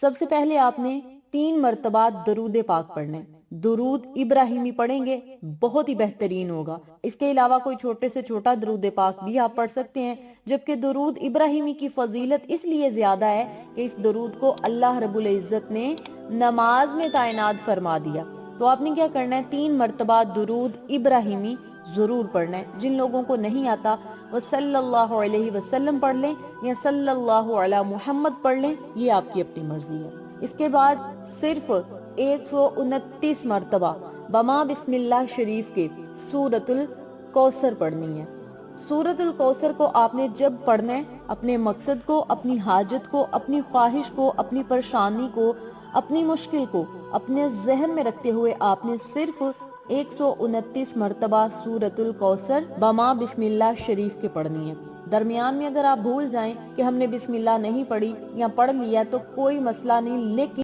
سب سے پہلے آپ نے 3 مرتبہ درود پاک پڑھنے، درود ابراہیمی پڑھیں گے، بہت ہی بہترین ہوگا۔ اس کے علاوہ کوئی چھوٹے سے چھوٹا درود پاک بھی آپ پڑھ سکتے ہیں، جبکہ درود ابراہیمی کی فضیلت اس لیے زیادہ ہے کہ اس درود کو اللہ رب العزت نے نماز میں تعینات فرما دیا۔ تو آپ نے کیا کرنا ہے، 3 مرتبہ درود ابراہیمی ضرور پڑھنا ہے۔ جن لوگوں کو نہیں آتا وہ صلی اللہ علیہ وسلم پڑھ لیں یا صلی اللہ علی محمد پڑھ لیں، یہ آپ کی اپنی مرضی ہے۔ اس کے بعد صرف 129 مرتبہ بما بسم اللہ شریف کے سورۃ الکوثر پڑھنی ہے۔ سورۃ الکوثر کو آپ نے جب پڑھنا ہے، اپنے مقصد کو، اپنی حاجت کو، اپنی خواہش کو، اپنی پریشانی کو، اپنی مشکل کو اپنے ذہن میں رکھتے ہوئے آپ نے صرف 129 مرتبہ سورۃ الکوثر بما بسم اللہ شریف کے پڑھنی ہے۔ درمیان میں اگر آپ بھول جائیں کہ ہم نے بسم اللہ نہیں پڑھی یا پڑھ لیا تو کوئی مسئلہ نہیں، لیکن